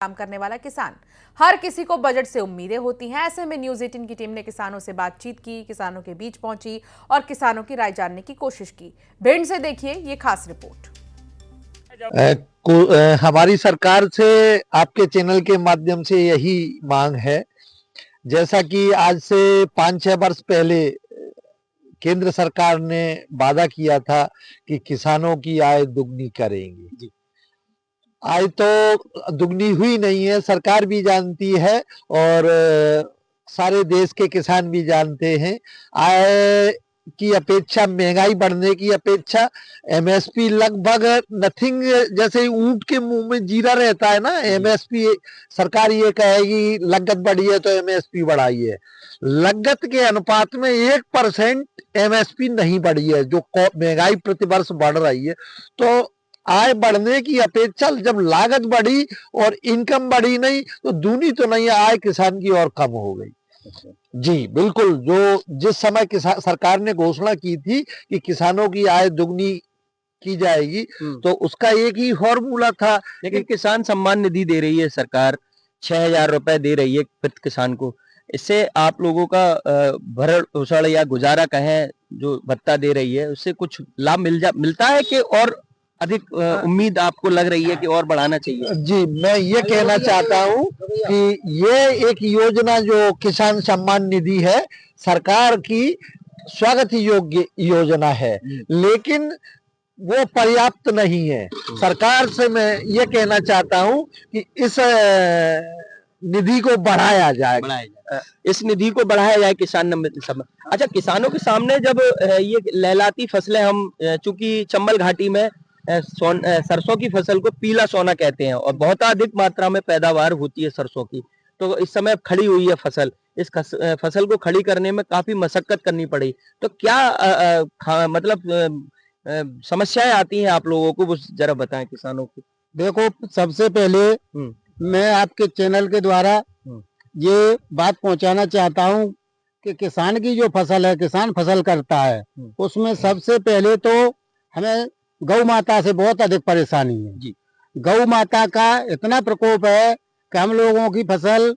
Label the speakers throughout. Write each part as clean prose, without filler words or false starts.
Speaker 1: काम करने वाला किसान। हर किसी को बजट से उम्मीदें होती हैं। ऐसे में न्यूज़ 18 की टीम ने किसानों से बातचीत की, किसानों के बीच पहुंची और किसानों की राय जानने की कोशिश की। भिंड से देखिए ये खास रिपोर्ट।
Speaker 2: हमारी सरकार से आपके चैनल के माध्यम से यही मांग है, जैसा कि आज से 5-6 वर्ष पहले केंद्र सरकार ने वादा किया था कि किसानों की आय दुगनी करेंगे। आय तो दुगनी हुई नहीं है, सरकार भी जानती है और सारे देश के किसान भी जानते हैं। आय की अपेक्षा, महंगाई बढ़ने की अपेक्षा एमएसपी लगभग नथिंग, जैसे ऊंट के मुंह में जीरा रहता है ना। एमएसपी सरकार ये कहेगी लागत बढ़ी है तो एमएसपी बढ़ाई है, लागत के अनुपात में 1% एमएसपी नहीं बढ़ी है, जो महंगाई प्रतिवर्ष बढ़ रही है। तो आय बढ़ने की अपेक्षा जब लागत बढ़ी और इनकम बढ़ी नहीं तो दूनी तो नहीं, आय किसान की और कम हो गई। जी बिल्कुल, जो जिस समय सरकार ने घोषणा की थी कि किसानों की आय दुगनी की जाएगी, तो उसका एक ही फॉर्मूला था।
Speaker 3: लेकिन किसान सम्मान निधि दे रही है सरकार, 6,000 रुपए दे रही है प्रति किसान को। इससे आप लोगों का भरण पोषण या गुजारा कहें, जो भत्ता दे रही है उससे कुछ लाभ मिलता है कि और अधिक उम्मीद आपको लग रही है कि और बढ़ाना चाहिए?
Speaker 2: जी, मैं ये कहना चाहता हूँ कि ये एक योजना जो किसान सम्मान निधि है, सरकार की स्वागत योग्य योजना है, लेकिन वो पर्याप्त नहीं है। सरकार से मैं ये कहना चाहता हूँ कि इस निधि को बढ़ाया जाए।
Speaker 3: इस निधि को बढ़ाया जाए किसान सब। अच्छा, किसानों के सामने जब ये लहलाती फसलें, हम चूंकि चंबल घाटी में सरसों की फसल को पीला सोना कहते हैं और बहुत अधिक मात्रा में पैदावार होती है सरसों की, तो इस समय खड़ी हुई है फसल। इस फसल को खड़ी करने में काफी मशक्कत करनी पड़ी, तो क्या मतलब समस्याएं आती हैं आप लोगों को, वो जरा बताएं किसानों को।
Speaker 2: देखो, सबसे पहले मैं आपके चैनल के द्वारा ये बात पहुंचाना चाहता हूं कि किसान की जो फसल है, किसान फसल करता है, उसमें सबसे पहले तो हमें गौ माता से बहुत अधिक परेशानी है जी। गौ माता का इतना प्रकोप है कि हम लोगों की फसल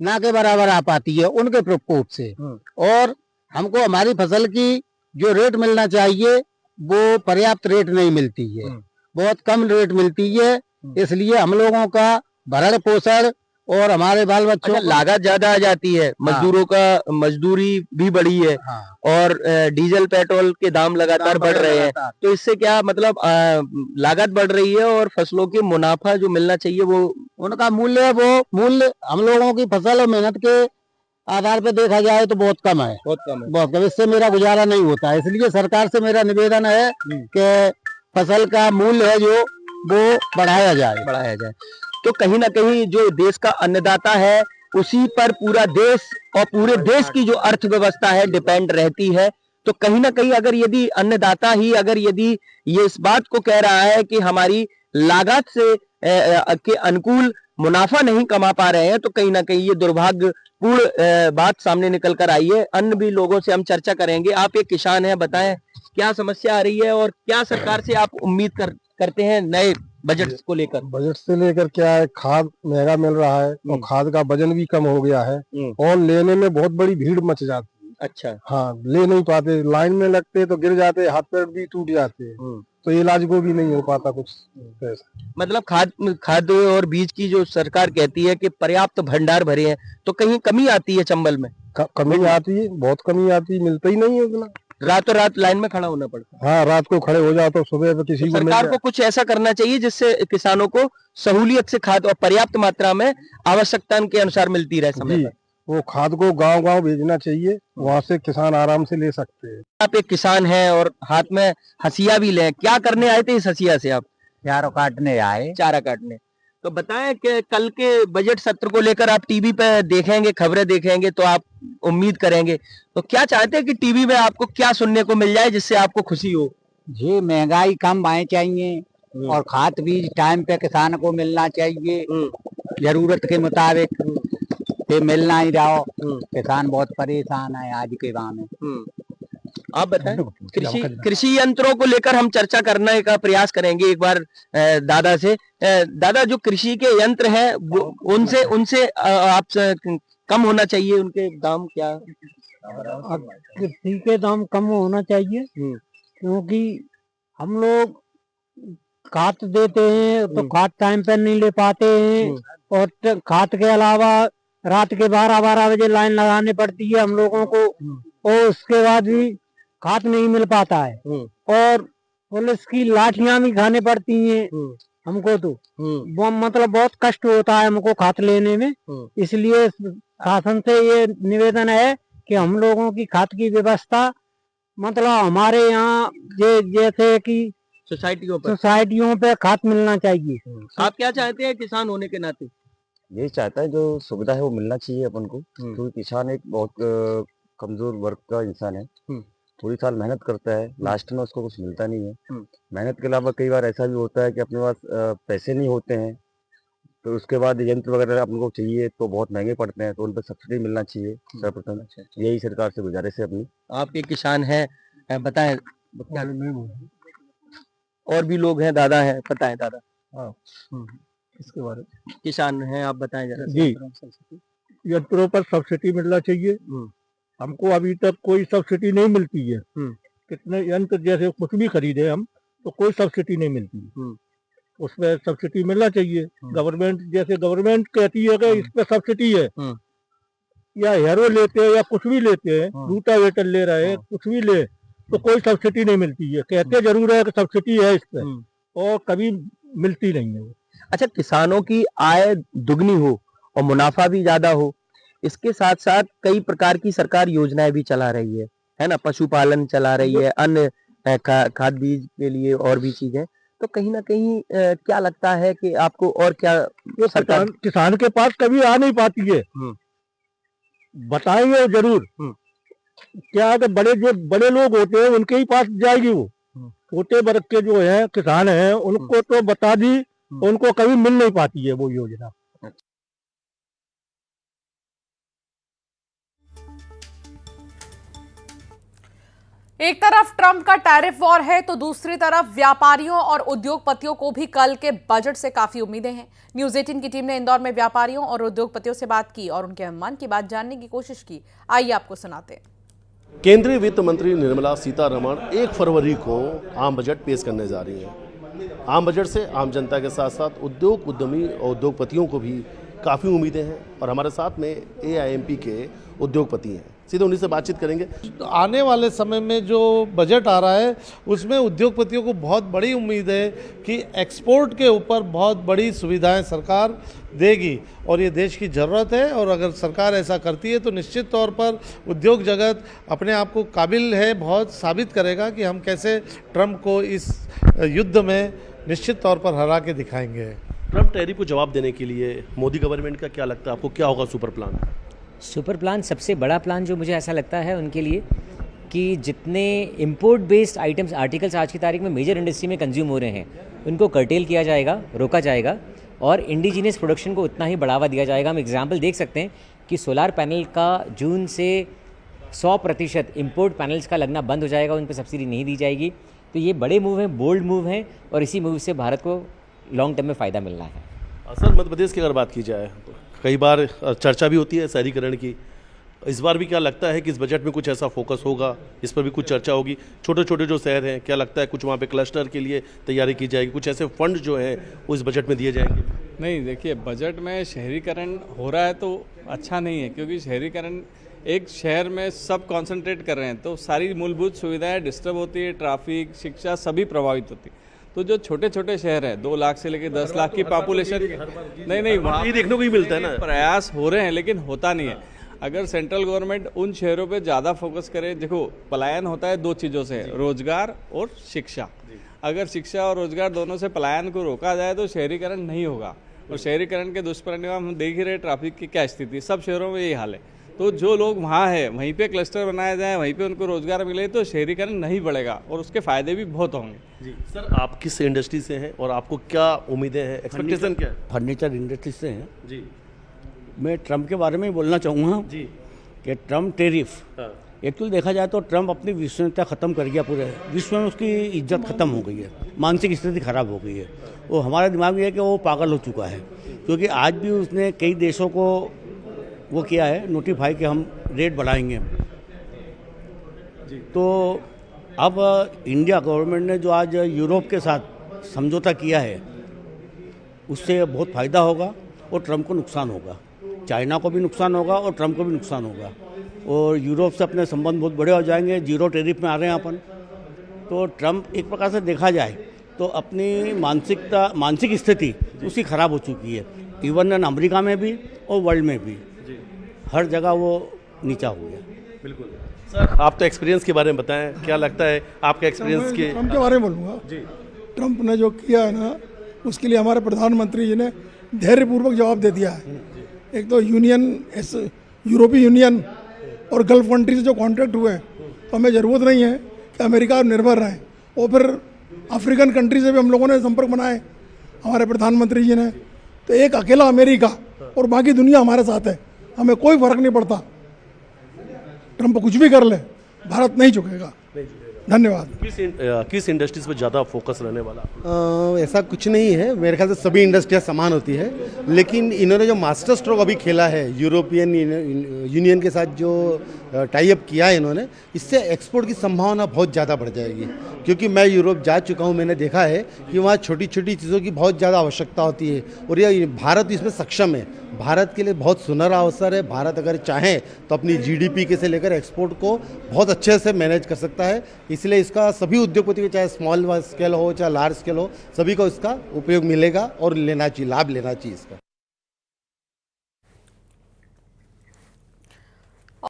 Speaker 2: ना के बराबर आ पाती है उनके प्रकोप से, और हमको हमारी फसल की जो रेट मिलना चाहिए वो पर्याप्त रेट नहीं मिलती है, बहुत कम रेट मिलती है। इसलिए हम लोगों का भरण पोषण और हमारे बाल बच्चों,
Speaker 3: लागत ज्यादा आ जाती है। मजदूरों का मजदूरी भी बढ़ी है। और डीजल पेट्रोल के दाम लगातार बढ़ रहे हैं, तो इससे क्या मतलब लागत बढ़ रही है और फसलों के मुनाफा जो मिलना चाहिए वो,
Speaker 2: उनका मूल्य, वो मूल्य हम लोगों की फसल और मेहनत के आधार पे देखा जाए तो बहुत कम है, बहुत कम। इससे मेरा गुजारा नहीं होता है। इसलिए सरकार से मेरा निवेदन है कि फसल का मूल्य है जो वो बढ़ाया जाए।
Speaker 3: तो कहीं ना कहीं जो देश का अन्नदाता है उसी पर पूरा देश और पूरे देश की जो अर्थव्यवस्था है डिपेंड रहती है। तो कहीं ना कहीं अगर यदि अन्नदाता ही अगर यदि ये इस बात को कह रहा है कि हमारी लागत से के अनुकूल मुनाफा नहीं कमा पा रहे हैं, तो कहीं ना कहीं ये दुर्भाग्यपूर्ण बात सामने निकल कर आई है। अन्य भी लोगों से हम चर्चा करेंगे। आप एक किसान हैं, बताएं क्या समस्या आ रही है और क्या सरकार से आप उम्मीद करते हैं नए बजट को लेकर?
Speaker 4: बजट से लेकर क्या है, खाद महंगा मिल रहा है और खाद का वजन भी कम हो गया है और लेने में बहुत बड़ी भीड़ मच जाती है।
Speaker 3: अच्छा,
Speaker 4: हाँ, ले नहीं पाते, लाइन में लगते तो गिर जाते, हाथ पैर भी टूट जाते हैं, तो इलाज को भी नहीं हो पाता कुछ ऐसा।
Speaker 3: मतलब खाद और बीज की जो सरकार कहती है कि पर्याप्त भंडार भरे हैं, तो कहीं कमी आती है चंबल में?
Speaker 4: कमी आती है, बहुत कमी आती है, मिलता ही नहीं है उतना।
Speaker 3: रातों रात लाइन में खड़ा होना पड़ता है।
Speaker 4: हाँ, रात को खड़े हो जाओ तो सुबह पे किसी को
Speaker 3: सरकार को कुछ ऐसा करना चाहिए जिससे किसानों को सहूलियत से खाद और पर्याप्त मात्रा में आवश्यकता के अनुसार मिलती रहे समय पर।
Speaker 4: वो खाद को गांव-गांव भेजना चाहिए, वहाँ से किसान आराम से ले सकते हैं।
Speaker 3: आप एक किसान हैं और हाथ में हसिया भी ले, क्या करने आए थे इस हसिया से आप?
Speaker 5: चारा काटने आए।
Speaker 3: चारा काटने। तो बताएं कि कल के बजट सत्र को लेकर आप टीवी पे देखेंगे, खबरें देखेंगे, तो आप उम्मीद करेंगे, तो क्या चाहते हैं कि टीवी में आपको क्या सुनने को मिल जाए जिससे आपको खुशी हो?
Speaker 5: जी, महंगाई कम आए चाहिए और खाद बीज टाइम पे किसान को मिलना चाहिए, जरूरत के मुताबिक। ये मिल नहीं रहा, किसान बहुत परेशान है आज के गाँव में।
Speaker 3: आप बताएं, कृषि यंत्रों को लेकर हम चर्चा करने का प्रयास करेंगे एक बार दादा से। दादा, जो कृषि के यंत्र हैं उनसे उनसे आप कम होना चाहिए, उनके दाम क्या?
Speaker 5: कृषि के दाम कम होना चाहिए, क्योंकि हम लोग खाद देते हैं तो खाद टाइम पर नहीं ले पाते हैं, और खाद के अलावा रात के 12-12 बजे लाइन लगानी पड़ती है हम लोगों को, और उसके बाद भी खाद नहीं मिल पाता है, और पुलिस की लाठियां भी खाने पड़ती हैं हमको, तो मतलब बहुत कष्ट होता है हमको खाद लेने में। इसलिए शासन से ये निवेदन है कि हम लोगों की खाद की व्यवस्था मतलब हमारे यहाँ जैसे कि सोसाइटियों पे खाद मिलना चाहिए।
Speaker 3: आप क्या चाहते हैं किसान होने के नाते?
Speaker 6: यही चाहता है, जो सुविधा है वो मिलना चाहिए अपन को, क्योंकि किसान एक बहुत कमजोर वर्ग का इंसान है। पूरी साल मेहनत करता है, लास्ट में उसको कुछ मिलता नहीं है। मेहनत के अलावा कई बार ऐसा भी होता है कि अपने पास पैसे नहीं होते हैं, तो उसके बाद यंत्र वगैरह अपन को चाहिए तो बहुत महंगे पड़ते हैं, तो उन पर सब्सिडी मिलना चाहिए सर्वप्रथम। यही सरकार से गुजारिश है अपनी।
Speaker 3: आप एक किसान हैं, बताएं। और भी लोग हैं, दादा हैं, पता है दादा?
Speaker 4: इसके बारे में
Speaker 3: किसान हैं, आप बताएं जरा।
Speaker 4: जी, यंत्रों पर सब्सिडी मिलना चाहिए। हमको अभी तक कोई सब्सिडी नहीं मिलती है। कितने यंत्र जैसे कुछ भी खरीदे हम, तो कोई सब्सिडी नहीं मिलती है। उसमें सब्सिडी मिलना चाहिए। गवर्नमेंट जैसे गवर्नमेंट कहती है कि इस पे सब्सिडी है, या हेरो लेते हैं या कुछ भी लेते हैं, रूटावेटर ले रहे हैं, कुछ भी ले, तो कोई सब्सिडी नहीं मिलती है। कहते जरूर है कि सब्सिडी है इस पे, और कभी मिलती नहीं है।
Speaker 3: अच्छा, किसानों की आय दुगनी हो और मुनाफा भी ज्यादा हो, इसके साथ साथ कई प्रकार की सरकार योजनाएं भी चला रही है ना? पशुपालन चला रही है, अन्य खाद बीज के लिए और भी चीजें। तो कहीं ना कहीं क्या लगता है कि आपको और क्या सरकार
Speaker 4: किसान के पास कभी आ नहीं पाती है? बताएंगे जरूर। क्या है कि जो बड़े लोग होते हैं उनके ही पास जाएगी वो। छोटे वर्ग के जो है किसान हैं उनको तो बता दी, उनको कभी मिल नहीं पाती है वो योजना।
Speaker 1: एक तरफ ट्रंप का टैरिफ वॉर है तो दूसरी तरफ व्यापारियों और उद्योगपतियों को भी कल के बजट से काफी उम्मीदें हैं। न्यूज 18 की टीम ने इंदौर में व्यापारियों और उद्योगपतियों से बात की और उनके मन की बात जानने की कोशिश की। आइए आपको सुनाते हैं।
Speaker 7: केंद्रीय वित्त मंत्री निर्मला सीतारमण 1 फरवरी को आम बजट पेश करने जा रही हैं। आम बजट से आम जनता के साथ साथ उद्योग उद्यमी और उद्योगपतियों को भी काफ़ी उम्मीदें हैं और हमारे साथ में AIMP के उद्योगपति हैं, सीधे उन्हीं से बातचीत करेंगे।
Speaker 8: तो आने वाले समय में जो बजट आ रहा है उसमें उद्योगपतियों को बहुत बड़ी उम्मीद है कि एक्सपोर्ट के ऊपर बहुत बड़ी सुविधाएं सरकार देगी और ये देश की ज़रूरत है। और अगर सरकार ऐसा करती है तो निश्चित तौर पर उद्योग जगत अपने आप को काबिल है, बहुत साबित करेगा कि हम कैसे ट्रंप को इस युद्ध में निश्चित तौर पर हरा के दिखाएंगे।
Speaker 7: ट्रंप टैरिफ को जवाब देने के लिए मोदी गवर्नमेंट का क्या लगता है आपको, क्या होगा सुपर प्लान?
Speaker 9: सुपर प्लान सबसे बड़ा प्लान जो मुझे ऐसा लगता है उनके लिए कि जितने इंपोर्ट बेस्ड आइटम्स आर्टिकल्स आज की तारीख में मेजर इंडस्ट्री में कंज्यूम हो रहे हैं उनको कर्टेल किया जाएगा, रोका जाएगा और इंडिजीनियस प्रोडक्शन को उतना ही बढ़ावा दिया जाएगा। हम एग्जांपल देख सकते हैं कि सोलार पैनल का जून से 100% इंपोर्ट पैनल्स का लगना बंद हो जाएगा, उन पर सब्सिडी नहीं दी जाएगी। तो ये बड़े मूव हैं, बोल्ड मूव हैं और इसी मूव से भारत को लॉन्ग टर्म में फ़ायदा मिलना है।
Speaker 7: सर, मध्य प्रदेश की अगर बात की जाए कई बार चर्चा भी होती है शहरीकरण की, इस बार भी क्या लगता है कि इस बजट में कुछ ऐसा फोकस होगा, इस पर भी कुछ चर्चा होगी? छोटे छोटे जो शहर हैं, क्या लगता है कुछ वहाँ पे क्लस्टर के लिए तैयारी की जाएगी, कुछ ऐसे फंड जो हैं वो इस बजट में दिए जाएंगे?
Speaker 10: नहीं, देखिए बजट में शहरीकरण हो रहा है तो अच्छा नहीं है, क्योंकि शहरीकरण एक शहर में सब कॉन्सेंट्रेट कर रहे हैं तो सारी मूलभूत सुविधाएं डिस्टर्ब होती है, ट्रैफिक, शिक्षा सभी प्रभावित होती है। तो जो छोटे छोटे शहर है 2 लाख से लेकर 10 लाख की पॉपुलेशन, नहीं वहाँ
Speaker 7: देखने को ही मिलता है ना,
Speaker 10: प्रयास हो रहे हैं लेकिन होता नहीं है। अगर सेंट्रल गवर्नमेंट उन शहरों पे ज़्यादा फोकस करे, देखो पलायन होता है 2 चीज़ों से, रोजगार और शिक्षा। अगर शिक्षा और रोजगार दोनों से पलायन को रोका जाए तो शहरीकरण नहीं होगा। और शहरीकरण के दुष्परिणाम हम देख ही रहे, ट्रैफिक की क्या स्थिति, सब शहरों में यही हाल है। तो जो लोग वहाँ हैं वहीं पे क्लस्टर बनाया जाए, वहीं पे उनको रोजगार मिले तो शहरीकरण नहीं बढ़ेगा और उसके फायदे भी बहुत होंगे।
Speaker 7: जी सर, आप किस इंडस्ट्री से हैं और आपको क्या उम्मीदें हैं, एक्सपेक्टेशन क्या है?
Speaker 11: फर्नीचर इंडस्ट्री से हैं
Speaker 7: जी।
Speaker 11: मैं ट्रंप के बारे में बोलना चाहूँगा
Speaker 7: जी
Speaker 11: कि ट्रंप टैरिफ एक्चुअली देखा जाए तो ट्रंप अपनी विश्वसनीयता ख़त्म कर गया, पूरे विश्व में उसकी इज्जत ख़त्म हो गई है, मानसिक स्थिति ख़राब हो गई है। वो हमारे दिमाग में है कि वो पागल हो चुका है, क्योंकि आज भी उसने कई देशों को वो किया है नोटिफाई कि हम रेट बढ़ाएंगे। तो अब इंडिया गवर्नमेंट ने जो आज यूरोप के साथ समझौता किया है उससे बहुत फ़ायदा होगा और ट्रंप को नुकसान होगा, चाइना को भी नुकसान होगा और ट्रंप को भी नुकसान होगा, और यूरोप से अपने संबंध बहुत बड़े हो जाएंगे। जीरो टैरिफ में आ रहे हैं अपन, तो ट्रंप एक प्रकार से देखा जाए तो अपनी मानसिक स्थिति उसकी ख़राब हो चुकी है, इवन अमेरिका में भी और वर्ल्ड में भी, हर जगह वो नीचा हो गया।
Speaker 7: बिल्कुल सर, आप तो एक्सपीरियंस के बारे में बताएं, क्या लगता है आपका एक्सपीरियंस के?
Speaker 12: ट्रंप के बारे में बोलूँगा जी। ट्रंप ने जो किया है ना, उसके लिए हमारे प्रधानमंत्री जी ने धैर्यपूर्वक जवाब दे दिया है। एक तो यूरोपीय यूनियन और गल्फ कंट्री से जो कॉन्ट्रैक्ट हुए हैं, तो हमें ज़रूरत नहीं है कि अमेरिका पर निर्भर रहें, और फिर अफ्रीकन कंट्री से भी हम लोगों ने संपर्क बनाए हमारे प्रधानमंत्री जी ने। तो एक अकेला अमेरिका और बाकी दुनिया हमारे साथ है, हमें कोई फर्क नहीं पड़ता, ट्रंप कुछ भी कर ले, भारत नहीं झुकेगा। धन्यवाद।
Speaker 7: किस इंडस्ट्रीज पर ज़्यादा फोकस रहने वाला?
Speaker 13: ऐसा कुछ नहीं है, मेरे ख्याल से सभी इंडस्ट्रियाँ समान होती है, लेकिन इन्होंने जो मास्टर स्ट्रोक अभी खेला है यूरोपियन यूनियन के साथ, जो टाई अप किया है इन्होंने, इससे एक्सपोर्ट की संभावना बहुत ज़्यादा बढ़ जाएगी। क्योंकि मैं यूरोप जा चुका हूँ, मैंने देखा है कि वहाँ छोटी छोटी चीज़ों की बहुत ज़्यादा आवश्यकता होती है, और ये भारत इसमें सक्षम है। भारत के लिए बहुत सुनहरा अवसर है। भारत अगर चाहे तो अपनी जीडीपी के से लेकर एक्सपोर्ट को बहुत अच्छे से मैनेज कर सकता है। इसलिए इसका सभी उद्योगपतियों, चाहे स्मॉल स्केल हो चाहे लार्ज स्केल हो, सभी को इसका उपयोग मिलेगा और लेना चाहिए, लाभ लेना चाहिए इसका।